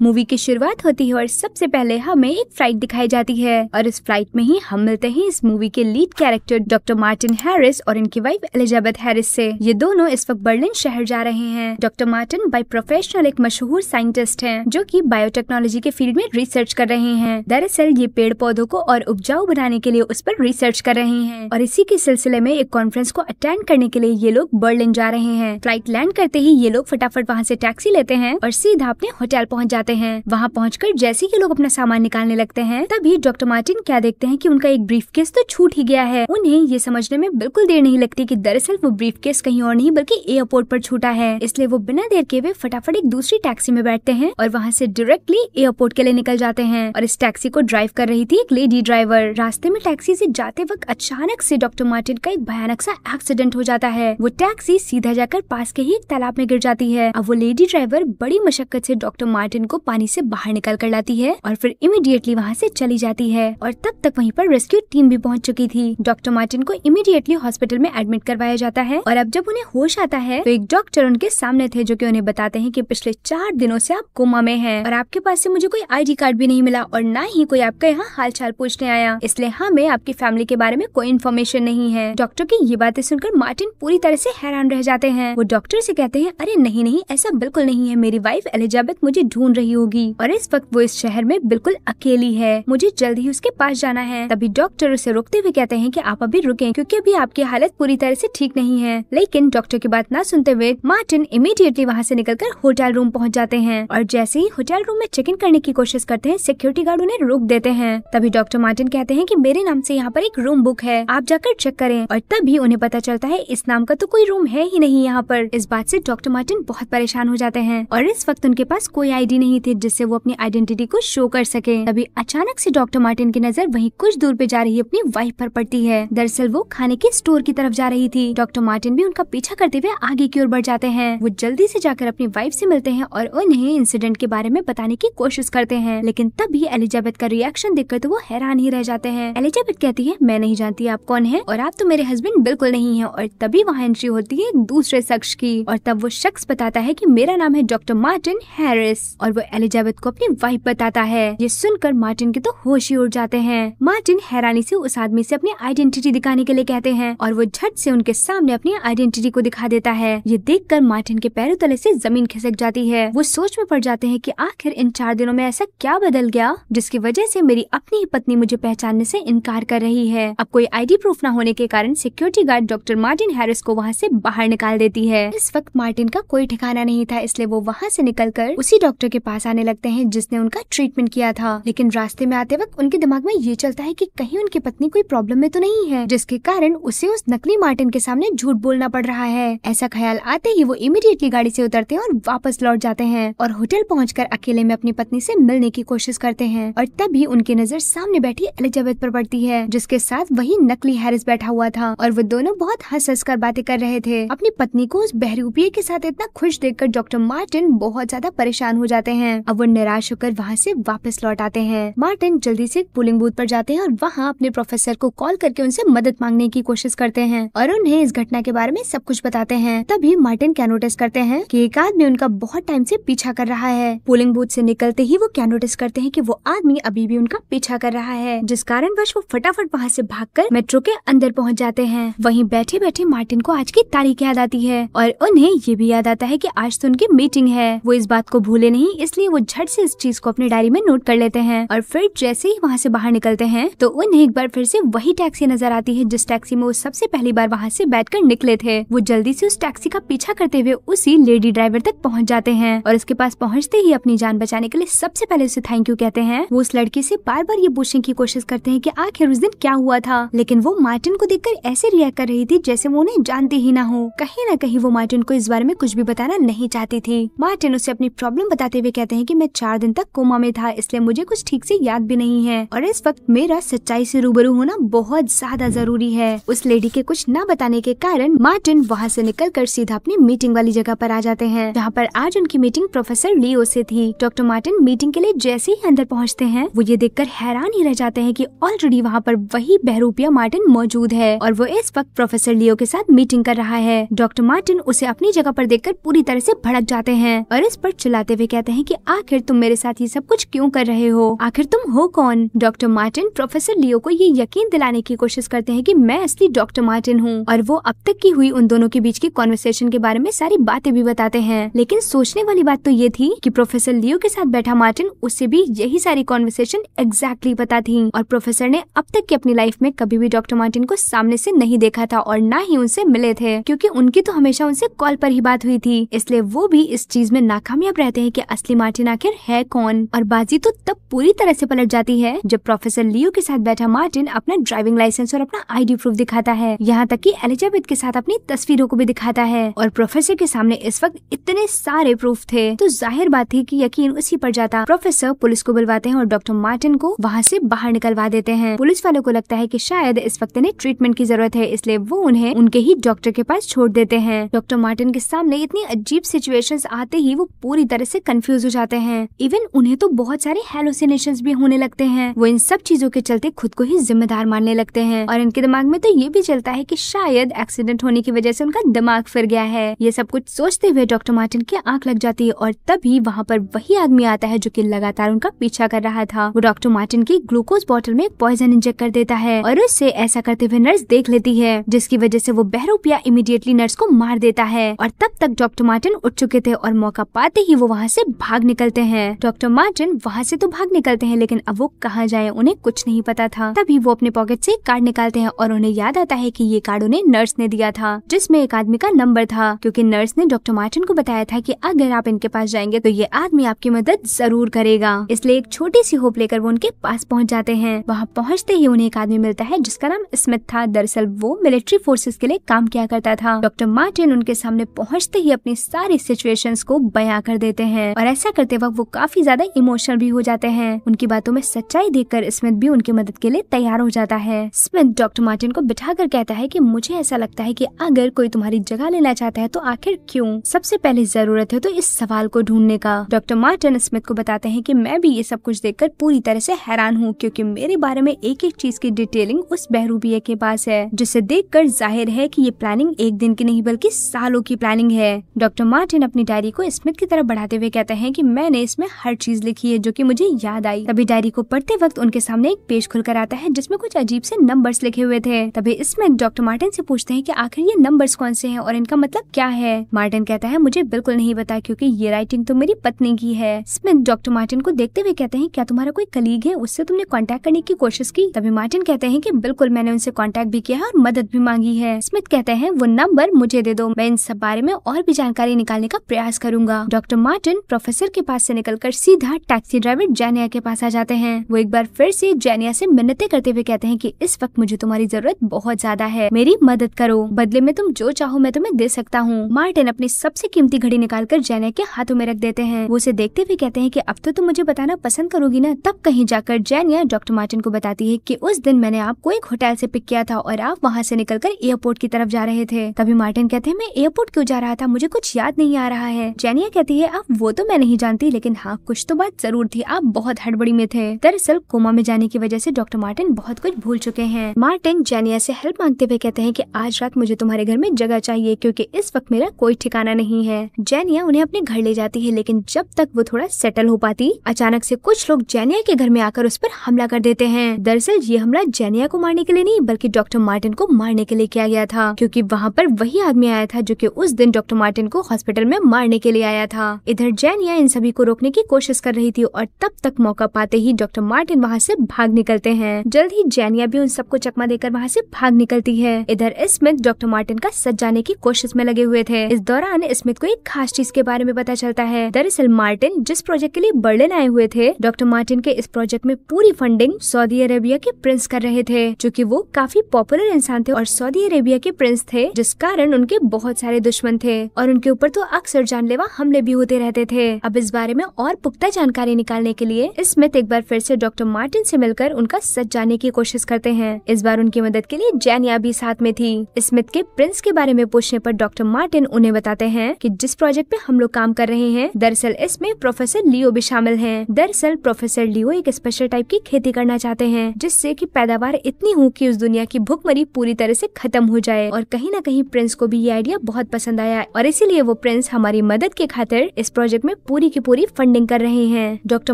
Movie की शुरुआत होती है और सबसे पहले हमें एक फ्लाइट दिखाई जाती है और इस फ्लाइट में ही हम मिलते हैं इस मूवी के lead character doctor Martin Harris और इनकी वाइफ एलिजाबेथ हैरिस से। ये दोनों इस वक्त बर्लिन शहर जा रहे हैं। डॉक्टर मार्टिन बाय प्रोफेशनल एक मशहूर साइंटिस्ट हैं जो कि बायोटेक्नोलॉजी के फील्ड में रिसर्च कर रहे हैं। दरअसल ये पेड़ पौधों को और उपजाऊ बनाने के लिए उस पर रिसर्च कर रहे हैं और इसी के सिलसिले में एक कॉन्फ्रेंस को अटेंड करने के लिए ये लोग बर्लिन जा रहे हैं। फ्लाइट लैंड करते ही ये लोग फटाफट वहाँ से टैक्सी लेते हैं और सीधा अपने होटल पहुँच जाते हैं। वहाँ पहुंचकर जैसे ही लोग अपना सामान निकालने लगते हैं तभी डॉक्टर मार्टिन क्या देखते हैं कि उनका एक ब्रीफकेस तो छूट ही गया है। उन्हें ये समझने में बिल्कुल देर नहीं लगती कि दरअसल वो ब्रीफकेस कहीं और नहीं बल्कि एयरपोर्ट पर छूटा है। इसलिए वो बिना देर के वे फटाफट एक दूसरी टैक्सी में बैठते हैं और वहाँ से डायरेक्टली एयरपोर्ट के लिए निकल जाते हैं। और इस टैक्सी को ड्राइव कर रही थी एक लेडी ड्राइवर। रास्ते में टैक्सी से जाते वक्त अचानक से डॉक्टर मार्टिन का एक भयानक सा एक्सीडेंट हो जाता है। वो टैक्सी सीधा जाकर पास के ही एक तालाब में गिर जाती है। अब वो लेडी ड्राइवर बड़ी मशक्कत से डॉक्टर मार्टिन को पानी से बाहर निकाल कर लाती है और फिर इमीडिएटली वहाँ से चली जाती है। और तब तक वहीं पर रेस्क्यू टीम भी पहुँच चुकी थी। डॉक्टर मार्टिन को इमीडिएटली हॉस्पिटल में एडमिट करवाया जाता है और अब जब उन्हें होश आता है तो एक डॉक्टर उनके सामने थे जो कि उन्हें बताते हैं कि पिछले 4 दिनों से आप कोमा में हैं और आपके पास से मुझे कोई आईडी कार्ड भी नहीं मिला और ना ही कोई आपका यहाँ हाल चाल पूछने आया, इसलिए हमें आपकी फैमिली के बारे में कोई इन्फॉर्मेशन नहीं है। डॉक्टर की ये बातें सुनकर मार्टिन पूरी तरह से हैरान रह जाते हैं। वो डॉक्टर से कहते हैं, अरे नहीं नहीं, ऐसा बिल्कुल नहीं है, मेरी वाइफ एलिजाबेथ मुझे ढूंढ रही होगी और इस वक्त वो इस शहर में बिल्कुल अकेली है, मुझे जल्द ही उसके पास जाना है। तभी डॉक्टर उसे रोकते हुए कहते हैं कि आप अभी रुकें क्योंकि अभी आपकी हालत पूरी तरह से ठीक नहीं है। लेकिन डॉक्टर की बात ना सुनते हुए मार्टिन इमीडिएटली वहाँ से निकलकर होटल रूम पहुँच जाते हैं और जैसे ही होटल रूम में चेक इन करने की कोशिश करते हैं सिक्योरिटी गार्ड उन्हें रोक देते हैं। तभी डॉक्टर मार्टिन कहते हैं कि मेरे नाम से यहाँ पर एक रूम बुक है, आप जाकर चेक करें। और तभी उन्हें पता चलता है इस नाम का तो कोई रूम है ही नहीं यहाँ पर। इस बात से डॉक्टर मार्टिन बहुत परेशान हो जाते हैं और इस वक्त उनके पास कोई आईडी नहीं थी जिससे वो अपनी आइडेंटिटी को शो कर सके। तभी अचानक से डॉक्टर मार्टिन की नजर वहीं कुछ दूर पे जा रही अपनी वाइफ पर पड़ती है। दरअसल वो खाने के स्टोर की तरफ जा रही थी। डॉक्टर मार्टिन भी उनका पीछा करते हुए आगे की ओर बढ़ जाते हैं। वो जल्दी से जाकर अपनी वाइफ से मिलते हैं और उन्हें इंसिडेंट के बारे में बताने की कोशिश करते हैं। लेकिन तभी एलिजाबेथ का रिएक्शन देखकर तो वो हैरान ही रह जाते हैं। एलिजाबेथ कहती है, मैं नहीं जानती आप कौन है और आप तो मेरे हस्बैंड बिल्कुल नहीं है। और तभी वहाँ एंट्री होती है दूसरे शख्स की और तब वो शख्स बताता है कि मेरा नाम है डॉक्टर मार्टिन हैरिस और वो एलिजाबेथ को अपनी वाइफ बताता है। ये सुनकर मार्टिन के तो होश ही उड़ जाते हैं। मार्टिन हैरानी से उस आदमी से अपनी आइडेंटिटी दिखाने के लिए कहते हैं और वो झट से उनके सामने अपनी आइडेंटिटी को दिखा देता है। ये देखकर मार्टिन के पैरों तले से जमीन खिसक जाती है। वो सोच में पड़ जाते हैं कि आखिर इन 4 दिनों में ऐसा क्या बदल गया जिसकी वजह से मेरी अपनी ही पत्नी मुझे पहचानने से इनकार कर रही है। अब कोई आईडी प्रूफ न होने के कारण security guard doctor Martin Harris को वहाँ से बाहर निकाल देती है। इस वक्त मार्टिन का कोई ठिकाना नहीं था, इसलिए वो वहाँ से निकलकर उसी डॉक्टर के पास आने लगते हैं जिसने उनका ट्रीटमेंट किया था। लेकिन रास्ते में आते वक्त उनके दिमाग में ये चलता है कि कहीं उनकी पत्नी कोई प्रॉब्लम में तो नहीं है जिसके कारण उसे उस नकली मार्टिन के सामने झूठ बोलना पड़ रहा है। ऐसा ख्याल आते ही वो इमीडिएटली गाड़ी से उतरते हैं और वापस लौट जाते हैं और होटल पहुंचकर अकेले में अपनी पत्नी से मिलने की कोशिश करते हैं। और तभी उनकी नजर सामने बैठी एलिजाबेथ पर पड़ती है जिसके साथ वही नकली हैरिस बैठा हुआ था और वो दोनों बहुत हंस कर बातें कर रहे थे। अपनी पत्नी को उस बहरूपिये के साथ इतना खुश देखकर डॉक्टर मार्टिन बहुत ज्यादा परेशान हो जाते हैं। अब वो निराश होकर वहाँ से वापस लौट आते हैं। मार्टिन जल्दी से पोलिंग बूथ पर जाते हैं और वहाँ अपने प्रोफेसर को कॉल करके उनसे मदद मांगने की कोशिश करते हैं और उन्हें इस घटना के बारे में सब कुछ बताते हैं। तभी मार्टिन क्या नोटिस करते हैं कि एक आदमी उनका बहुत टाइम से पीछा कर रहा है। पोलिंग बूथ से निकलते ही वो क्या नोटिस करते हैं कि वो आदमी अभी भी उनका पीछा कर रहा है, जिस कारणवश वो फटाफट वहाँ से भागकर मेट्रो के अंदर पहुँच जाते हैं। वहीं बैठे बैठे मार्टिन को आज की तारीख याद आती है और उन्हें ये भी याद आता है कि आज तो उनकी मीटिंग है। वो इस बात को भूले नहीं, इसलिए वो झट से इस चीज को अपनी डायरी में नोट कर लेते हैं और फिर जैसे ही वहाँ से बाहर निकलते हैं तो उन्हें एक बार फिर से वही टैक्सी नजर आती है जिस टैक्सी में वो सबसे पहली बार वहाँ से बैठकर निकले थे। वो जल्दी से उस टैक्सी का पीछा करते हुए उसी लेडी ड्राइवर तक पहुँच जाते हैं और उसके पास पहुँचते ही अपनी जान बचाने के लिए सबसे पहले उसे थैंक यू कहते हैं। वो उस लड़की से बार बार ये पूछने की कोशिश करते हैं कि आखिर उस दिन क्या हुआ था, लेकिन वो मार्टिन को देखकर ऐसे रिएक्ट कर रही थी जैसे वो उन्हें जानती ही ना हो। कहीं न कहीं वो मार्टिन को इस बारे में कुछ भी बताना नहीं चाहती थी। मार्टिन उसे अपनी प्रॉब्लम बताते हुए कहते हैं कि मैं 4 दिन तक कोमा में था, इसलिए मुझे कुछ ठीक से याद भी नहीं है और इस वक्त मेरा सच्चाई से रूबरू होना बहुत ज्यादा जरूरी है। उस लेडी के कुछ न बताने के कारण मार्टिन वहाँ से निकलकर सीधा अपनी मीटिंग वाली जगह पर आ जाते हैं जहाँ पर आज उनकी मीटिंग प्रोफेसर लियो से थी। डॉक्टर मार्टिन मीटिंग के लिए जैसे ही अंदर पहुँचते हैं वो ये देखकर हैरान ही रह जाते हैं कि ऑलरेडी वहाँ पर वही बहरूपिया मार्टिन मौजूद है और वो इस वक्त प्रोफेसर लियो के साथ मीटिंग कर रहा है। डॉक्टर मार्टिन उसे अपनी जगह पर देखकर पूरी तरह से भड़क जाते हैं और इस पर चिल्लाते हुए कहते हैं कि आखिर तुम मेरे साथ ये सब कुछ क्यों कर रहे हो, आखिर तुम हो कौन। डॉक्टर मार्टिन प्रोफेसर लियो को ये यकीन दिलाने की कोशिश करते हैं कि मैं असली डॉक्टर मार्टिन हूँ, और वो अब तक की हुई उन दोनों के बीच की कॉन्वर्सेशन के बारे में सारी बातें भी बताते हैं। लेकिन सोचने वाली बात तो ये थी कि प्रोफेसर लियो के साथ बैठा मार्टिन, उससे भी यही सारी कॉन्वर्सेशन एग्जैक्टली पता थी, और प्रोफेसर ने अब तक की अपनी लाइफ में कभी भी डॉक्टर मार्टिन को सामने से नहीं देखा था और ना ही उनसे मिले थे, क्योंकि उनकी तो हमेशा उनसे कॉल पर ही बात हुई थी। इसलिए वो भी इस चीज में नाकामयाब रहते हैं कि असली मार्टिन आखिर है कौन। और बाजी तो तब पूरी तरह से पलट जाती है जब प्रोफेसर लियो के साथ बैठा मार्टिन अपना ड्राइविंग लाइसेंस और अपना आईडी प्रूफ दिखाता है, यहाँ तक कि एलिजाबेथ के साथ अपनी तस्वीरों को भी दिखाता है। और प्रोफेसर के सामने इस वक्त इतने सारे प्रूफ थे, तो जाहिर बात थी कि यकीन उसी पर जाता। प्रोफेसर पुलिस को बुलवाते हैं और डॉक्टर मार्टिन को वहाँ से बाहर निकलवा देते हैं। पुलिस वालों को लगता है कि शायद इस वक्त इन्हें ट्रीटमेंट की जरूरत है, इसलिए वो उन्हें उनके ही डॉक्टर के पास छोड़ देते हैं। डॉक्टर मार्टिन के सामने इतनी अजीब सिचुएशंस आते ही वो पूरी तरह से कंफ्यूज हो जाते हैं। इवन उन्हें तो बहुत सारे हेलुसिनेशंस भी होने लगते हैं। वो इन सब चीजों के चलते खुद को ही जिम्मेदार मानने लगते हैं, और इनके दिमाग में तो ये भी चलता है कि शायद एक्सीडेंट होने की वजह से उनका दिमाग फिर गया है। ये सब कुछ सोचते हुए डॉक्टर मार्टिन की आंख लग जाती है, और तभी वहाँ पर वही आदमी आता है जो कि लगातार उनका पीछा कर रहा था। वो डॉक्टर मार्टिन की ग्लूकोज बॉटल में पॉइजन इंजेक्ट कर देता है, और उससे ऐसा करते हुए नर्स देख लेती है, जिसकी वजह से वो बहरूपिया इमीडिएटली नर्स को मार देता है। और तब तक डॉक्टर मार्टिन उठ चुके थे, और मौका पाते ही वो वहाँ से भाग निकलते हैं। डॉक्टर मार्टिन वहाँ से तो भाग निकलते हैं, लेकिन अब वो कहाँ जाए उन्हें कुछ नहीं पता था। तभी वो अपने पॉकेट से कार्ड निकालते हैं, और उन्हें याद आता है कि ये कार्ड उन्हें नर्स ने दिया था, जिसमें एक आदमी का नंबर था, क्योंकि नर्स ने डॉक्टर मार्टिन को बताया था कि अगर आप इनके पास जाएंगे तो ये आदमी आपकी मदद जरूर करेगा। इसलिए एक छोटी सी होप लेकर वो उनके पास पहुँच जाते हैं। वहाँ पहुँचते ही उन्हें एक आदमी मिलता है जिसका नाम स्मिथ था। दरअसल वो मिलिट्री फोर्सेस के लिए काम किया करता था। डॉक्टर मार्टिन उनके सामने पहुँचते ही अपनी सारी सिचुएशंस को बयां कर देते हैं, और ऐसा करते वक्त वो काफी ज्यादा इमोशनल भी हो जाते हैं। उनकी बातों में सच्चाई देखकर स्मिथ भी उनकी मदद के लिए तैयार हो जाता है। स्मिथ डॉक्टर मार्टिन को बिठाकर कहता है कि मुझे ऐसा लगता है कि अगर कोई तुम्हारी जगह लेना चाहता है तो आखिर क्यों? सबसे पहले जरूरत है तो इस सवाल को ढूंढने का। डॉक्टर मार्टिन स्मिथ को बताते हैं कि मैं भी ये सब कुछ देखकर पूरी तरह से हैरान हूँ, क्योंकि मेरे बारे में एक एक चीज की डिटेलिंग उस बहरूपिया के पास है, जिसे देखकर जाहिर है कि ये प्लानिंग एक दिन की नहीं बल्कि सालों की प्लानिंग है। डॉक्टर मार्टिन अपनी डायरी को स्मिथ की तरफ बढ़ाते हुए कहते हैं कि मैंने इसमें हर चीज लिखी है जो कि मुझे याद आई। तभी डायरी को पढ़ते वक्त उनके सामने एक पेज खुलकर आता है जिसमें कुछ अजीब से नंबर्स लिखे हुए थे। तभी स्मिथ डॉक्टर मार्टिन से पूछते हैं कि आखिर ये नंबर्स कौन से हैं और इनका मतलब क्या है। मार्टिन कहता है मुझे बिल्कुल नहीं पता, क्योंकि ये राइटिंग तो मेरी पत्नी की है। स्मिथ डॉक्टर मार्टिन को देखते हुए कहते हैं क्या तुम्हारा कोई कलीग है, उससे तुमने कांटेक्ट करने की कोशिश की? तभी मार्टिन कहते हैं कि बिल्कुल, मैंने उनसे कांटेक्ट भी किया है और मदद भी मांगी है। स्मिथ कहते हैं वो नंबर मुझे दे दो, मैं इन सब बारे में और भी जानकारी निकालने का प्रयास करूंगा। डॉक्टर मार्टिन प्रोफेसर के पास से निकलकर सीधा टैक्सी ड्राइवर जेनिया के पास आ जाते हैं। वो एक बार फिर से जेनिया से मिन्नतें करते हुए कहते हैं कि इस वक्त मुझे तुम्हारी जरूरत बहुत ज्यादा है, मेरी मदद करो, बदले में तुम जो चाहो मैं तुम्हें दे सकता हूँ। मार्टिन अपनी सबसे कीमती घड़ी निकालकर जेनिया के हाथों में रख देते हैं। वो उसे देखते हुए कहते हैं कि अब तो तुम मुझे बताना पसंद करोगी ना। तब कहीं जाकर जेनिया डॉक्टर मार्टिन को बताती है कि उस दिन मैंने आपको एक होटल से पिक किया था और आप वहाँ से निकलकर एयरपोर्ट की तरफ जा रहे थे। तभी मार्टिन कहते हैं मैं एयरपोर्ट क्यों जा रहा था, मुझे कुछ याद नहीं आ रहा है। जेनिया कहती है अब वो तो मैं नहीं जानती, लेकिन हाँ कुछ तो बात जरूर थी, आप बहुत हड़बड़ी में थे। दरअसल कोमा में जाने की वजह से डॉक्टर मार्टिन बहुत कुछ भूल चुके हैं। मार्टिन जेनिया से हेल्प मांगते हुए कहते हैं कि आज रात मुझे तुम्हारे घर में जगह चाहिए, क्योंकि इस वक्त मेरा कोई ठिकाना नहीं है। जेनिया उन्हें अपने घर ले जाती है, लेकिन जब तक वो थोड़ा सेटल हो पाती, अचानक से कुछ लोग जेनिया के घर में आकर उस पर हमला कर देते हैं। दरअसल ये हमला जेनिया को मारने के लिए नहीं बल्कि डॉक्टर मार्टिन को मारने के लिए किया गया था, क्योंकि वहाँ पर वही आदमी आया था जो कि उस दिन डॉक्टर मार्टिन को हॉस्पिटल में मारने के लिए आया था। इधर जेनिया इन सभी को रोकने की कोशिश कर रही थी, और तब तक मौका पाते ही डॉक्टर मार्टिन वहाँ से भाग निकलते हैं। जल्द ही जेनिया भी उन सबको चकमा देकर वहाँ से भाग निकलती है। इधर स्मिथ डॉक्टर मार्टिन का सच जाने की कोशिश में लगे हुए थे। इस दौरान स्मिथ को एक खास चीज के बारे में पता चलता है। दरअसल मार्टिन जिस प्रोजेक्ट के लिए बर्लिन आए हुए थे, डॉक्टर मार्टिन के इस प्रोजेक्ट में पूरी फंडिंग सऊदी अरेबिया के प्रिंस कर रहे थे, जो कि वो काफी पॉपुलर इंसान थे और सऊदी अरेबिया के प्रिंस थे, जिस कारण उनके बहुत सारे दुश्मन थे और उनके ऊपर तो अक्सर जानलेवा हमले भी होते रहते थे। अब इस बारे में और पुख्ता जानकारी निकालने के लिए स्मिथ एक बार फिर से डॉक्टर मार्टिन से मिलकर उनका सच जानने की कोशिश करते हैं। इस बार उनकी मदद के लिए जेनिया भी साथ में थी। स्मिथ के प्रिंस के बारे में पूछने पर डॉक्टर मार्टिन उन्हें बताते हैं कि जिस प्रोजेक्ट पे हम लोग काम कर रहे हैं, दरअसल इसमें प्रोफेसर लियो भी शामिल हैं। दरअसल प्रोफेसर लियो एक स्पेशल टाइप की खेती करना चाहते हैं, जिससे कि पैदावार इतनी हो कि उस दुनिया की भूखमरी पूरी तरह से खत्म हो जाए। और कहीं न कहीं प्रिंस को भी ये आइडिया बहुत पसंद आया, और इसीलिए वो प्रिंस हमारी मदद के खातिर इस प्रोजेक्ट में पूरी पूरी की पूरी फंडिंग कर रहे हैं। डॉक्टर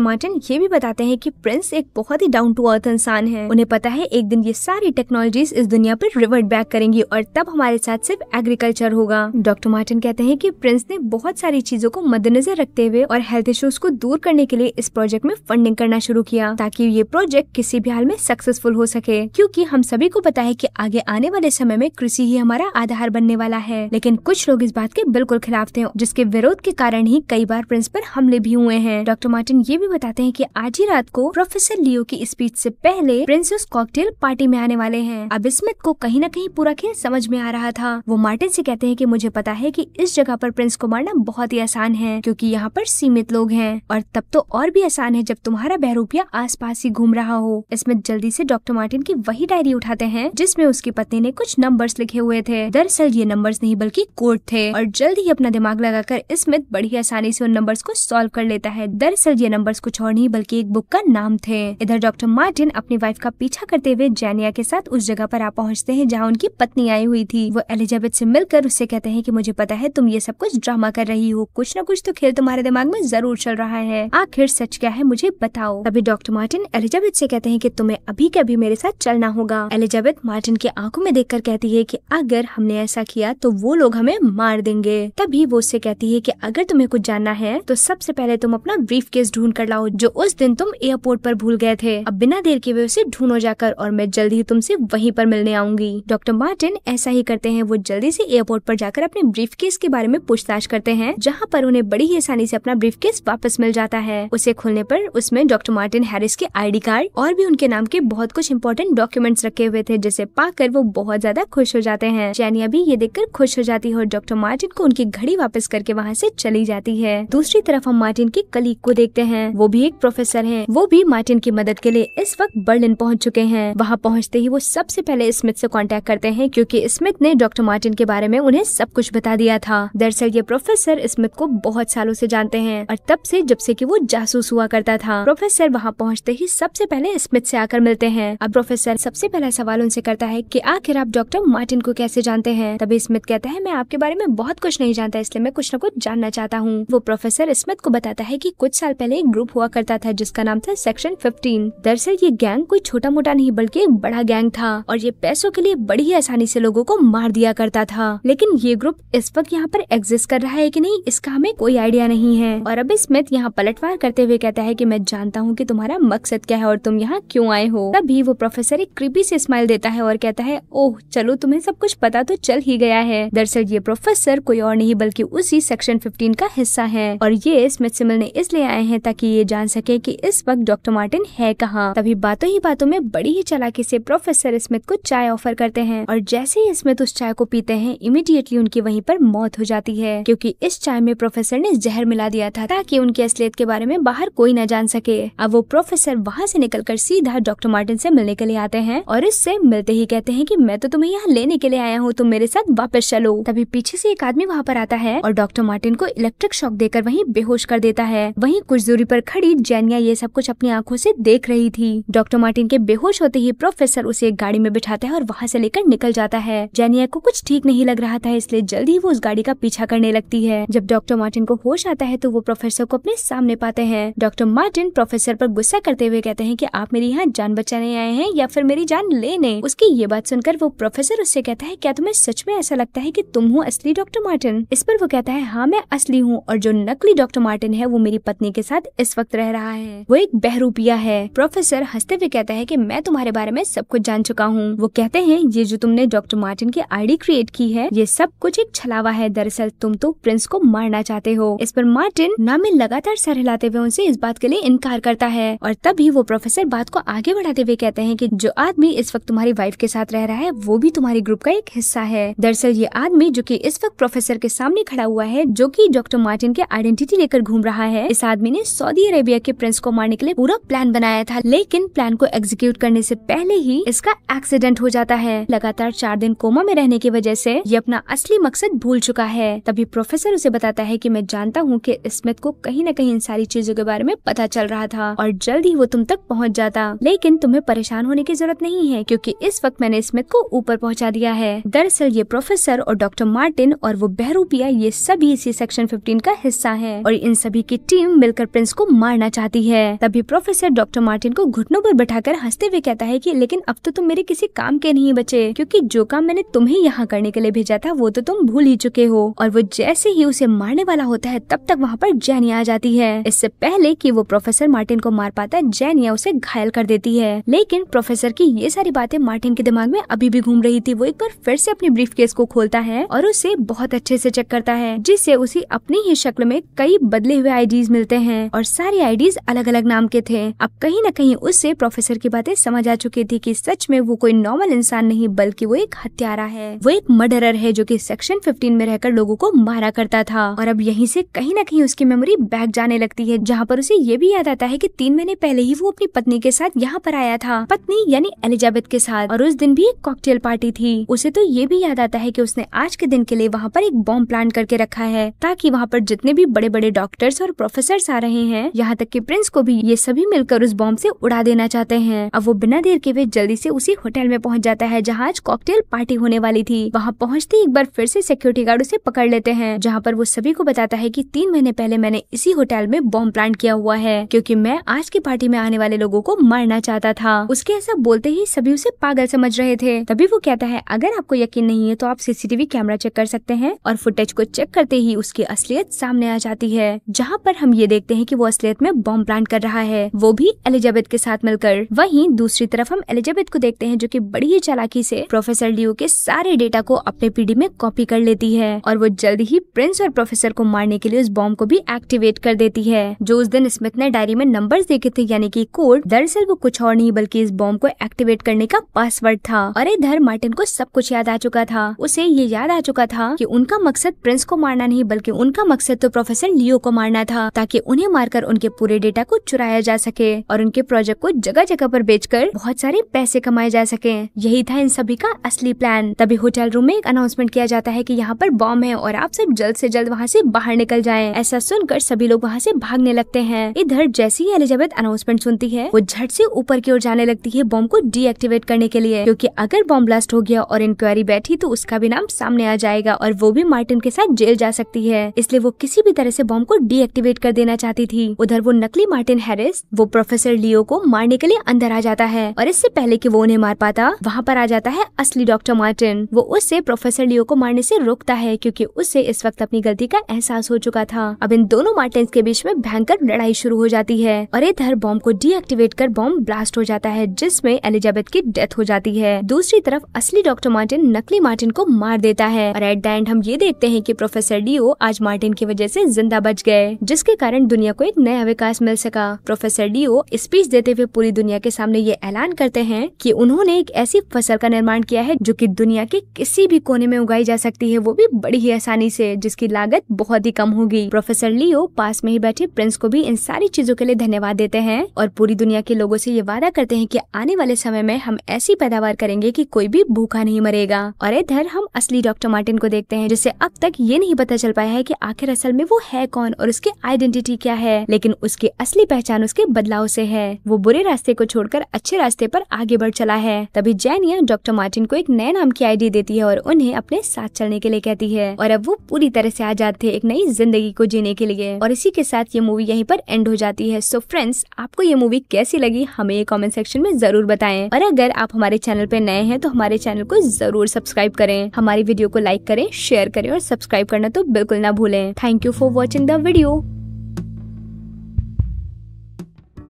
मार्टिन ये भी बताते हैं कि प्रिंस एक बहुत ही डाउन टू अर्थ इंसान है। उन्हें पता है एक दिन ये सारी टेक्नोलॉजीज इस दुनिया पर रिवर्ट बैक करेंगी और तब हमारे साथ सिर्फ एग्रीकल्चर होगा। डॉक्टर मार्टिन कहते हैं कि प्रिंस ने बहुत सारी चीजों को मद्देनजर रखते हुए और हेल्थ इश्यूज को दूर करने के लिए इस प्रोजेक्ट में फंडिंग करना शुरू किया ताकि ये प्रोजेक्ट किसी भी हाल में सक्सेसफुल हो सके, क्योंकि हम सभी को पता है कि आगे आने वाले समय में कृषि ही हमारा आधार बनने वाला है। लेकिन कुछ लोग इस बात के बिल्कुल खिलाफ थे, जिसके विरोध के कारण ही कई बार प्रिंस पर हमले भी हुए हैं। डॉक्टर मार्टिन ये भी बताते हैं कि आज ही रात को प्रोफेसर लियो की स्पीच से पहले प्रिंस उस कॉकटेल पार्टी में आने वाले हैं। अब स्मिथ को कहीं न कहीं पूरा खेल समझ में आ रहा था। वो मार्टिन से कहते हैं कि मुझे पता है कि इस जगह पर प्रिंस को मारना बहुत ही आसान है, क्योंकि यहाँ पर सीमित लोग हैं, और तब तो और भी आसान है जब तुम्हारा बहरूपिया आसपास ही घूम रहा हो। स्मिथ जल्दी से डॉक्टर मार्टिन की वही डायरी उठाते हैं जिसमें उसकी पत्नी ने कुछ नंबर्स लिखे हुए थे। दरअसल ये नंबर्स नहीं बल्कि कोड थे, और जल्द ही अपना दिमाग लगाकर स्मिथ बड़ी आसानी से उन नंबर्स को सॉल्व कर लेता है। दरअसल ये नंबर्स कुछ और नहीं बल्कि एक बुक का नाम थे। इधर डॉक्टर मार्टिन अपनी वाइफ का पीछा करते हुए जेनिया के साथ उस जगह पर आ पहुँचते हैं जहाँ उनकी पत्नी आई हुई थी। वो एलिजाबेथ से मिलकर उससे कहते हैं कि मुझे पता है तुम ये सब कुछ ड्रामा कर रही हो, कुछ न कुछ तो खेल तुम्हारे दिमाग में जरूर चल रहा है, आखिर सच क्या है मुझे बताओ। तभी डॉक्टर मार्टिन एलिजाबेथ से कहते हैं कि तुम्हें अभी के अभी मेरे साथ चलना होगा। एलिजाबेथ मार्टिन की आंखों में देखकर कहती है कि अगर हमने ऐसा किया तो वो लोग हमें मार देंगे। तभी वो उससे कहती है कि अगर तुम्हें कुछ जानना है तो सबसे पहले तुम अपना ब्रीफ केस ढूंढ कर लाओ जो उस दिन तुम एयरपोर्ट पर भूल गए थे। अब बिना देर के वे उसे ढूंढो जाकर, और मैं जल्द ही तुमसे वहीं पर मिलने आऊंगी। डॉक्टर मार्टिन ऐसा ही करते हैं। वो जल्दी से एयरपोर्ट पर जाकर अपने ब्रीफ केस के बारे में पूछताछ करते हैं, जहाँ पर उन्हें बड़ी ही आसानी से अपना ब्रीफ केस वापस मिल जाता है। उसे खोलने पर उसमें डॉक्टर मार्टिन हैरिस के आईडी कार्ड और भी उनके नाम के बहुत कुछ इंपॉर्टेंट डॉक्यूमेंट्स रखे हुए थे, जिसे पाकर वो बहुत ज्यादा खुश हो जाते हैं। जेनिया भी ये देखकर खुश हो जाती है और डॉक्टर मार्टिन को उनकी घड़ी वापस करके वहाँ से चली जाती है। दूसरी तरफ हम मार्टिन के कलीग को देखते हैं। वो भी एक प्रोफेसर हैं। वो भी मार्टिन की मदद के लिए इस वक्त बर्लिन पहुँच चुके हैं। वहाँ पहुँचते ही वो सबसे पहले स्मिथ से कांटेक्ट करते हैं, क्योंकि स्मिथ ने डॉक्टर मार्टिन के बारे में उन्हें सब कुछ बता दिया था। दरअसल ये प्रोफेसर स्मिथ को बहुत सालों से जानते हैं, और तब से जब से कि वो जासूस हुआ करता था। प्रोफेसर वहाँ पहुँचते ही सबसे पहले स्मिथ से आकर मिलते हैं। अब प्रोफेसर सबसे पहला सवाल उनसे करता है कि आखिर आप डॉक्टर मार्टिन को कैसे जानते हैं। तभी स्मिथ कहता है मैं आपके बारे में बहुत कुछ नहीं जानता, इसलिए मैं कुछ न कुछ जानना चाहता हूँ। वो प्रोफेसर स्मिथ को बताता है कि कुछ साल पहले एक ग्रुप हुआ करता था जिसका नाम था सेक्शन 15। दरअसल ये गैंग कोई छोटा मोटा नहीं बल्कि एक बड़ा गैंग था, और ये पैसों के लिए बड़ी ही आसानी से लोगों को मार दिया करता था। लेकिन ये ग्रुप इस वक्त यहाँ पर एग्जिस्ट कर रहा है कि नहीं, इसका हमें कोई आइडिया नहीं है। और अब स्मिथ यहाँ पलटवार करते हुए कहता है कि मैं जानता हूँ कि तुम्हारा मकसद क्या है और तुम यहाँ क्यों आए हो। तभी वो प्रोफेसर एक क्रीपी से स्माइल देता है और कहता है ओह चलो तुम्हें सब कुछ पता तो चल ही गया है। दरअसल ये प्रोफेसर कोई और नहीं बल्कि उसी सेक्शन 15 का हिस्सा है, और ये स्मिथ से मिलने इसलिए आए हैं ताकि ये जान सके कि इस वक्त डॉक्टर मार्टिन है कहाँ। तभी बातों ही बातों में बड़ी ही चालाकी से प्रोफेसर स्मिथ को चाय ऑफर करते हैं, और जैसे ही स्मिथ उस चाय को पीते हैं इमीडिएटली उनकी वहीं पर मौत हो जाती है, क्योंकि इस चाय में प्रोफेसर ने जहर मिला दिया था ताकि उनकी असलियत के बारे में बाहर कोई न जान सके। अब वो प्रोफेसर वहाँ से निकलकर सीधा डॉक्टर मार्टिन से मिलने के लिए आते हैं, और इससे मिलते ही कहते हैं कि मैं तो तुम्हें यहाँ लेने के लिए आया हूँ, तुम मेरे साथ वापस चलो। तभी पीछे से एक आदमी वहाँ पर आता है और डॉक्टर मार्टिन को इलेक्ट्रिक शॉक देकर वहीं बेहोश कर देता है। वहीं कुछ दूरी पर खड़ी जेनिया ये सब कुछ अपनी आंखों से देख रही थी। डॉक्टर मार्टिन के बेहोश होते ही प्रोफेसर उसे एक गाड़ी में बिठाता है और वहाँ से लेकर निकल जाता है। जेनिया को कुछ ठीक नहीं लग रहा था, इसलिए जल्दी वो उस गाड़ी का पीछा करने लगती है। जब डॉक्टर मार्टिन को होश आता है तो वो प्रोफेसर को अपने सामने पाते हैं। डॉक्टर मार्टिन प्रोफेसर पर गुस्सा करते हुए कहते हैं कि आप मेरी यहाँ जान बचाने आए हैं या फिर मेरी जान लेने। उसकी ये बात सुनकर वो प्रोफेसर उससे कहता है क्या तुम्हें सच में ऐसा लगता है कि तुम हो असली डॉक्टर मार्टिन। इस पर वो कहता है हाँ मैं असली हूँ, और जो नकली डॉक्टर मार्टिन है वो मेरी पत्नी के साथ इस वक्त रह रहा है, वो एक बहरूपिया है। प्रोफेसर हंसते हुए कहता है कि मैं तुम्हारे बारे में सब कुछ जान चुका हूँ। वो कहते हैं ये जो तुमने डॉक्टर मार्टिन की आईडी क्रिएट की है ये सब कुछ एक छलावा है, दरअसल तुम तो प्रिंस को मारना चाहते हो। इस पर मार्टिन नामे लगातार सर हिलाते हुए उनसे इस बात के लिए इनकार करता है, और तभी वो प्रोफेसर बात को आगे बढ़ाते हुए कहते हैं कि जो आदमी इस वक्त तुम्हारी वाइफ के साथ रह रहा है वो भी तुम्हारी ग्रुप का एक हिस्सा है। दरअसल ये आदमी जो कि इस वक्त प्रोफेसर के सामने खड़ा हुआ है, जो कि डॉक्टर मार्टिन के आइडेंटिटी लेकर घूम रहा है, इस आदमी ने सऊदी अरेबिया के प्रिंस को मारने के लिए पूरा प्लान बनाया था, लेकिन प्लान को एग्जीक्यूट करने से पहले ही इसका एक्सीडेंट हो जाता है। लगातार 4 दिन कोमा में रहने की वजह से ये अपना असली मकसद भूल चुका है। तभी प्रोफेसर उसे बताता है कि मैं जानता हूँ कि स्मिथ को कहीं न कहीं इन सारी चीजों के बारे में पता चल रहा था और जल्द ही वो तुम तक पहुँच जाता, लेकिन तुम्हें परेशान होने की जरूरत नहीं है क्योंकि इस वक्त मैंने स्मिथ को ऊपर पहुँचा दिया है। दरअसल ये प्रोफेसर और डॉक्टर मार्टिन और वो बहरूपिया ये सभी इसी सेक्शन 15 का हिस्सा है। और इन सभी की टीम मिलकर प्रिंस को मारना चाहती है। तभी प्रोफेसर डॉक्टर मार्टिन को घुटनों पर बैठाकर हंसते हुए कहता है कि लेकिन अब तो तुम मेरे किसी काम के नहीं बचे, क्योंकि जो काम मैंने तुम्हें यहाँ करने के लिए भेजा था वो तो तुम भूल ही चुके हो। और वो जैसे ही उसे मारने वाला होता है तब तक वहाँ पर जेनिया आ जाती है। इससे पहले कि वो प्रोफेसर मार्टिन को मार पाता, जेनिया उसे घायल कर देती है। लेकिन प्रोफेसर की ये सारी बातें मार्टिन के दिमाग में अभी भी घूम रही थी। वो एक बार फिर से अपनी ब्रीफकेस को खोलता है और उसे बहुत अच्छे से चेक करता है, जिससे उसे अपनी ही शक्ल में कई बदले हुए आईडीज मिलते हैं और सारे आईडीज अलग अलग नाम के थे। अब कहीं न कहीं उससे प्रोफेसर की बातें समझ आ चुकी थी कि सच में वो कोई नॉर्मल इंसान नहीं बल्कि वो एक हत्यारा है। वो एक मर्डरर है जो कि सेक्शन 15 में रहकर लोगों को मारा करता था। और अब यहीं से कहीं न कहीं उसकी मेमोरी बैक जाने लगती है, जहाँ पर उसे ये भी याद आता है कि 3 महीने पहले ही वो अपनी पत्नी के साथ यहाँ पर आया था, पत्नी यानी एलिजाबेथ के साथ, और उस दिन भी एक कॉकटेल पार्टी थी। उसे तो ये भी याद आता है कि उसने आज के दिन के लिए वहाँ पर एक बॉम्ब प्लान करके रखा है, ताकि वहाँ पर जितने भी बड़े बड़े डॉक्टर्स और प्रोफेसर्स आ रहे हैं, यहाँ तक कि प्रिंस को भी, ये सभी मिलकर उस बॉम्ब से उड़ा देना चाहते हैं। अब वो बिना देर के वे जल्दी से उसी होटल में पहुँच जाता है जहाँ आज कॉकटेल पार्टी होने वाली थी। वहाँ पहुँचते एक बार फिर से सिक्योरिटी गार्ड उसे पकड़ लेते हैं, जहाँ पर वो सभी को बताता है कि 3 महीने पहले मैंने इसी होटल में बॉम्ब प्लान किया हुआ है, क्योंकि मैं आज की पार्टी में आने वाले लोगों को मारना चाहता था। उसके ऐसा बोलते ही सभी उसे पागल समझ रहे थे। तभी वो कहता है अगर आपको यकीन नहीं है तो आप सीसीटीवी कैमरा चेक कर सकते हैं, और फुटेज को चेक करते ही उसकी असलियत सामने आ जाती है, जहाँ पर हम ये देखते हैं कि वो असलियत में बॉम्ब प्लान कर रहा है, वो भी एलिजाबेथ के साथ मिलकर। वहीं दूसरी तरफ हम एलिजाबेथ को देखते हैं जो कि बड़ी ही चालाकी से प्रोफेसर लियो के सारे डेटा को अपने पीडी में कॉपी कर लेती है, और वो जल्द ही प्रिंस और प्रोफेसर को मारने के लिए उस बॉम्ब को भी एक्टिवेट कर देती है। जो उस दिन स्मिथ ने डायरी में नंबर्स देखे थे यानी कि कोड, दरअसल वो कुछ और नहीं बल्कि इस बॉम्ब को एक्टिवेट करने का पासवर्ड था। और इधर मार्टिन को सब कुछ याद आ चुका था। उसे ये याद आ चुका था कि उनका मकसद प्रिंस को मारना नहीं बल्कि उनका मकसद तो प्रोफेसर लियो को मारना था, ताकि उन्हें मारकर उनके पूरे डेटा को चुराया जा सके और उनके प्रोजेक्ट को जगह जगह पर बेचकर बहुत सारे पैसे कमाए जा सके। यही था इन सभी का असली प्लान। तभी होटल रूम में एक अनाउंसमेंट किया जाता है कि यहाँ पर बॉम्ब है और आप सब जल्द से जल्द वहाँ से बाहर निकल जाएं। ऐसा सुनकर सभी लोग वहाँ से भागने लगते हैं। इधर जैसे ही एलिजाबेथ अनाउंसमेंट सुनती है, वो झट से ऊपर की ओर जाने लगती है बॉम्ब को डीएक्टिवेट करने के लिए, क्योंकि अगर बॉम्ब ब्लास्ट हो गया और इंक्वायरी बैठी तो उसका भी नाम सामने आ जाएगा और वो भी मार्टिन के साथ जेल जा सकती है। इसलिए वो किसी भी तरह से बॉम्ब को डीएक्टिवेट कर देना चाहती थी। उधर वो नकली मार्टिन हैरिस वो प्रोफेसर लियो को मारने के लिए अंदर आ जाता है, और इससे पहले कि वो उन्हें मार पाता, वहाँ पर आ जाता है असली डॉक्टर मार्टिन। वो उससे प्रोफेसर लियो को मारने से रोकता है, क्योंकि उससे इस वक्त अपनी गलती का एहसास हो चुका था। अब इन दोनों मार्टिन्स के बीच में भयंकर लड़ाई शुरू हो जाती है, और इधर बॉम्ब को डीएक्टिवेट कर बॉम्ब ब्लास्ट हो जाता है, जिसमें एलिजाबेथ की डेथ हो जाती है। दूसरी तरफ असली डॉक्टर मार्टिन नकली मार्टिन को मार देता है, और एट द एंड हम ये देखते हैं कि प्रोफेसर लियो आज मार्टिन की वजह से जिंदा बच गए, जिसके कारण दुनिया को एक नया विकास मिल सका। प्रोफेसर लियो स्पीच देते हुए पूरी दुनिया के सामने ये ऐलान करते हैं कि उन्होंने एक ऐसी फसल का निर्माण किया है जो कि दुनिया के किसी भी कोने में उगाई जा सकती है, वो भी बड़ी ही आसानी से, जिसकी लागत बहुत ही कम होगी। प्रोफेसर लियो पास में ही बैठे प्रिंस को भी इन सारी चीजों के लिए धन्यवाद देते हैं, और पूरी दुनिया के लोगों से ये वादा करते हैं कि आने वाले समय में हम ऐसी पैदावार करेंगे कि कोई भी भूखा नहीं मरेगा। और इधर हम असली डॉक्टर मार्टिन को देखते हैं, जिसे अब तक ये नहीं पता चल पाया है कि आखिर असल में वो है कौन और उसकी आइडेंटिटी क्या है, लेकिन उसकी असली पहचान उसके बदलाव से है। वो बुरे रास्ते को छोड़कर अच्छे रास्ते पर आगे बढ़ चला है। तभी जेनिया डॉक्टर मार्टिन को एक नए नाम की आईडी देती है और उन्हें अपने साथ चलने के लिए कहती है, और अब वो पूरी तरह से आजाद थे एक नई जिंदगी को जीने के लिए। और इसी के साथ ये मूवी यहीं पर एंड हो जाती है। सो फ्रेंड्स, आपको ये मूवी कैसी लगी हमें ये कमेंट सेक्शन में जरूर बताएं, और अगर आप हमारे चैनल पे नए हैं तो हमारे चैनल को जरूर सब्सक्राइब करें, हमारी वीडियो को लाइक करें, शेयर करें और सब्सक्राइब करना तो बिल्कुल ना भूलें। Thank you for watching the video.